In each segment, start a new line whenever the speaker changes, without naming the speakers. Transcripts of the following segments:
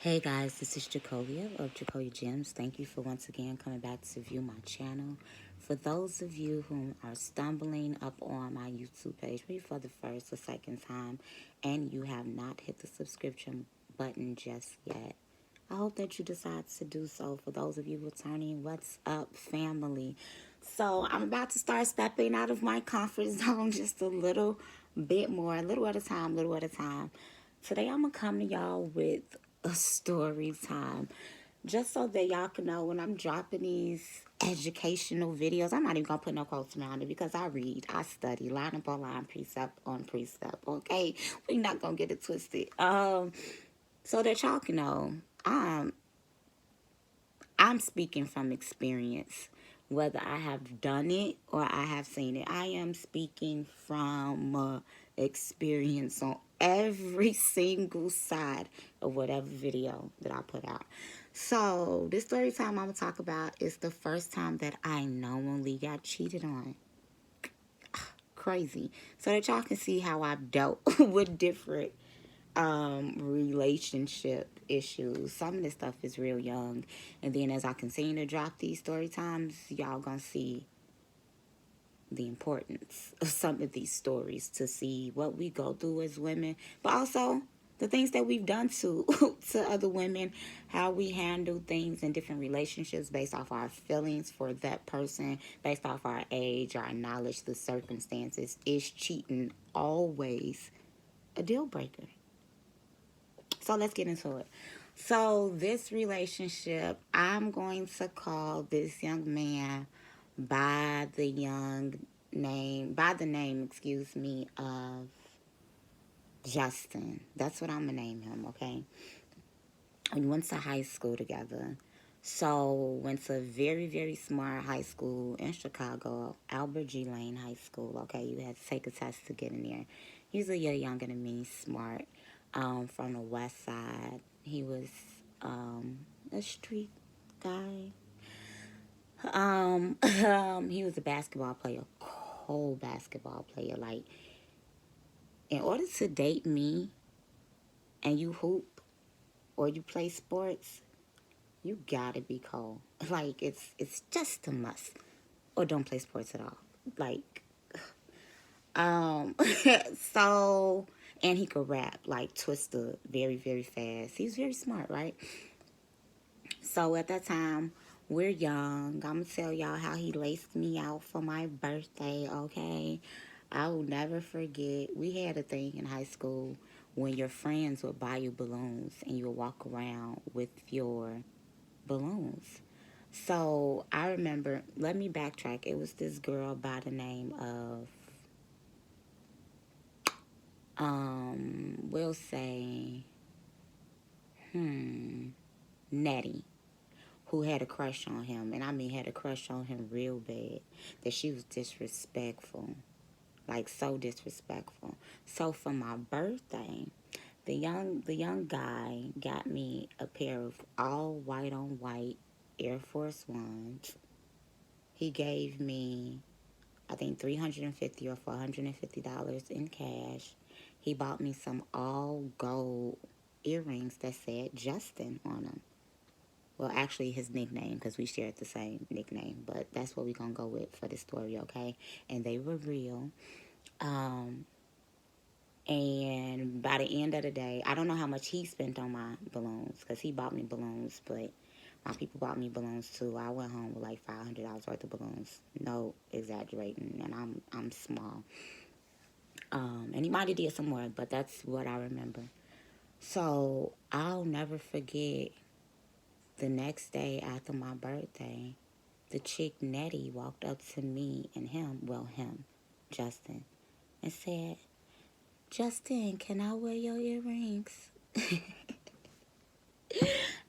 Hey guys, this is Jacolia of Jacolia Gems. Thank you for once again coming back to view my channel. For those of you who are stumbling up on my YouTube page, maybe for the first or second time, and you have not hit the subscription button just yet, I hope that you decide to do so. For those of you returning, what's up, family? So I'm about to start stepping out of my comfort zone just a little bit more, a little at a time, little at a time. Today I'm gonna come to y'all with a story time, just so that y'all can know when I'm dropping these educational videos. I'm not even gonna put no quotes around it because I read, I study, line upon line, precept on precept. Okay, we're not gonna get it twisted. So that y'all can know, um, I'm speaking from experience, whether I have done it or I have seen it. I am speaking from experience on every single side of whatever video that I put out. So, this story time I'm going to talk about is the first time that I knowingly got cheated on. Crazy. So that y'all can see how I've dealt with different relationship issues. Some of this stuff is real young, and then as I continue to drop these story times, y'all gonna see the importance of some of these stories, to see what we go through as women, but also the things that we've done to to other women, how we handle things in different relationships based off our feelings for that person, based off our age, our knowledge, the circumstances. Is cheating always a deal breaker? So let's get into it. So this relationship, I'm going to call this young man by the name, excuse me, of Justin. That's what I'm gonna name him, okay? We went to high school together. So went to a very, very smart high school in Chicago, Albert G. Lane High School. Okay, you had to take a test to get in there. He's a year younger than me, smart, from the west side. He was a street guy. He was a basketball player, cold basketball player. Like, in order to date me and you hoop or you play sports, you gotta be cold. Like, it's just a must. Or don't play sports at all. Like, um, so, and he could rap, like Twista, very, very fast. He's very smart, right? So at that time, we're young. I'm gonna tell y'all how he laced me out for my birthday, okay? I will never forget. We had a thing in high school when your friends would buy you balloons and you would walk around with your balloons. So I remember, let me backtrack. It was this girl by the name of, we'll say, Nettie, who had a crush on him. And I mean, had a crush on him real bad. That she was disrespectful. Like, so disrespectful. So for my birthday, the young guy got me a pair of all white on white Air Force Ones. He gave me, I think, $350 or $450 in cash. He bought me some all gold earrings that said Justin on them. Well, actually, his nickname, because we shared the same nickname, but that's what we're going to go with for this story, okay? And they were real. Um, and by the end of the day, I don't know how much he spent on my balloons, because he bought me balloons, but my people bought me balloons too. I went home with like $500 worth of balloons. No exaggerating, and I'm small. And he might have did some more, but that's what I remember. So I'll never forget, the next day after my birthday, the chick Nettie walked up to me and him, Justin, and said, Justin, can I wear your earrings?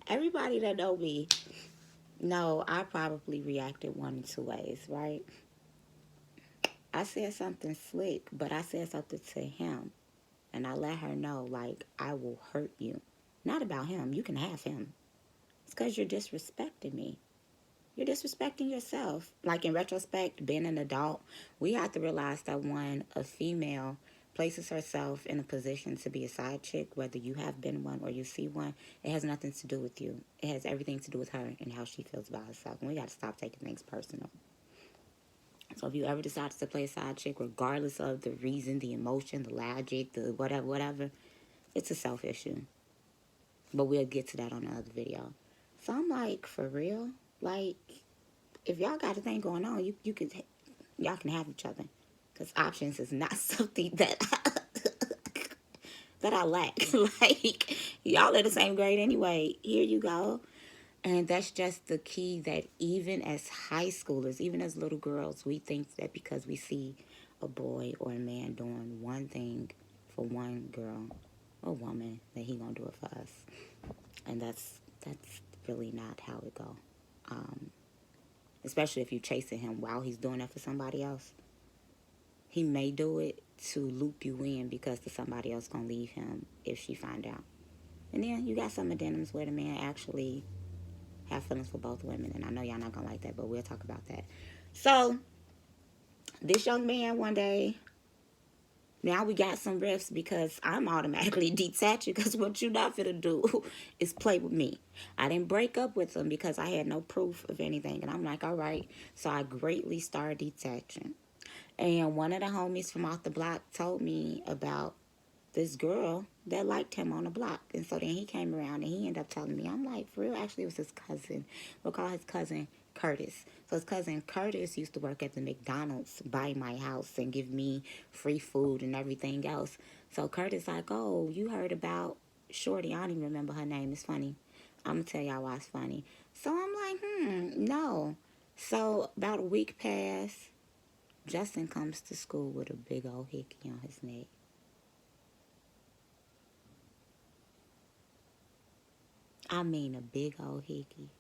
Everybody that know me know I probably reacted one of two ways, right? I said something slick, but I said something to him. And I let her know, like, I will hurt you. Not about him. You can have him. It's because you're disrespecting me. You're disrespecting yourself. Like, in retrospect, being an adult, we have to realize that when a female places herself in a position to be a side chick, whether you have been one or you see one, it has nothing to do with you. It has everything to do with her and how she feels about herself. And we got to stop taking things personal. So if you ever decide to play a side chick, regardless of the reason, the emotion, the logic, the whatever, it's a self issue. But we'll get to that on another video. So I'm like, for real? Like, if y'all got a thing going on, y'all can have each other. Because options is not something that that I lack. Like, y'all are the same grade anyway. Here you go. And that's just the key, that even as high schoolers, even as little girls, we think that because we see a boy or a man doing one thing for one girl or woman, that he gonna do it for us. And that's really not how it go. Especially if you're chasing him while he's doing that for somebody else. He may do it to loop you in because somebody else gonna leave him if she find out. And then you got some addendums where the man actually have feelings for both women, and I know y'all not gonna like that, but we'll talk about that. So this young man one day, now we got some rifts because I'm automatically detaching, because what you not finna do is play with me. I didn't break up with him because I had no proof of anything, and I'm like, all right. So I greatly started detaching. And one of the homies from off the block told me about this girl that liked him on the block. And so then he came around and he ended up telling me. I'm like, for real? Actually, it was his cousin. We'll call his cousin Curtis. So his cousin Curtis used to work at the McDonald's by my house and give me free food and everything else. So Curtis like, oh, you heard about Shorty? I don't even remember her name. It's funny. I'm going to tell y'all why it's funny. So I'm like, no. So about a week passed. Justin comes to school with a big old hickey on his neck. I mean, a big old hickey.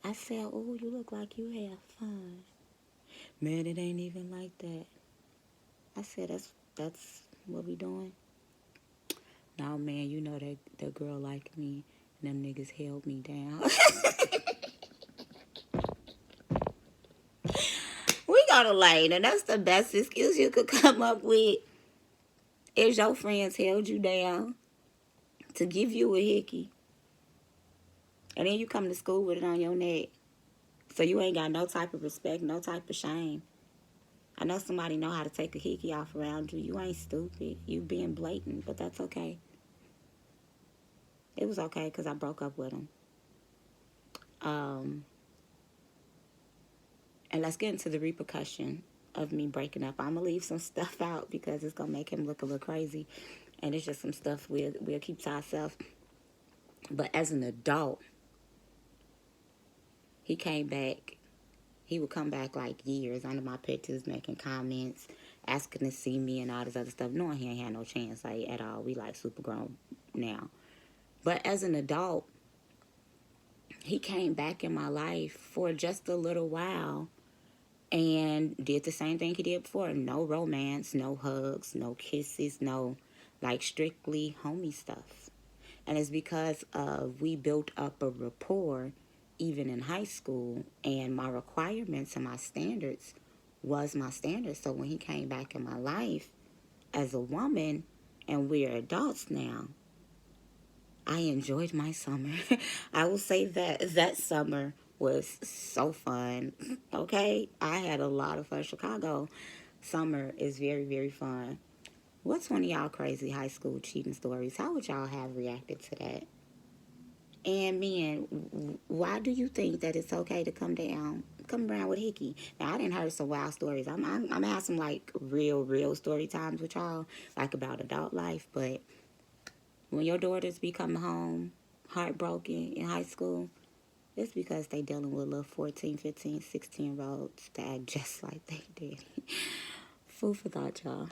I said, oh, you look like you have fun. Man, it ain't even like that. I said, that's what we doing? No, man, you know that girl like me, and them niggas held me down. We gotta lie, and that's the best excuse you could come up with. If your friends held you down to give you a hickey, and then you come to school with it on your neck. So you ain't got no type of respect, no type of shame. I know somebody know how to take a hickey off around you. You ain't stupid. You being blatant, but that's okay. It was okay because I broke up with him. And let's get into the repercussion of me breaking up. I'm going to leave some stuff out because it's going to make him look a little crazy. And it's just some stuff we'll keep to ourselves. But as an adult, he came back. He would come back like years under my pictures, making comments, asking to see me and all this other stuff, knowing he ain't had no chance like at all. We like super grown now. But as an adult, he came back in my life for just a little while and did the same thing he did before. No romance, no hugs, no kisses, no like strictly homie stuff. And it's because we built up a rapport even in high school, and my requirements and my standards was my standards. So when he came back in my life as a woman, and we're adults now, I enjoyed my summer. I will say that summer was so fun. Okay? I had a lot of fun. Chicago summer is very, very fun. What's one of y'all crazy high school cheating stories? How would y'all have reacted to that? And men, why do you think that it's okay to come around with hickey? Now, I didn't heard some wild stories. I'm gonna have some like real story times with y'all, like about adult life. But when your daughters be coming home heartbroken in high school, it's because they dealing with little 14, 15, 16-year-olds that act just like they did. Food for thought, y'all.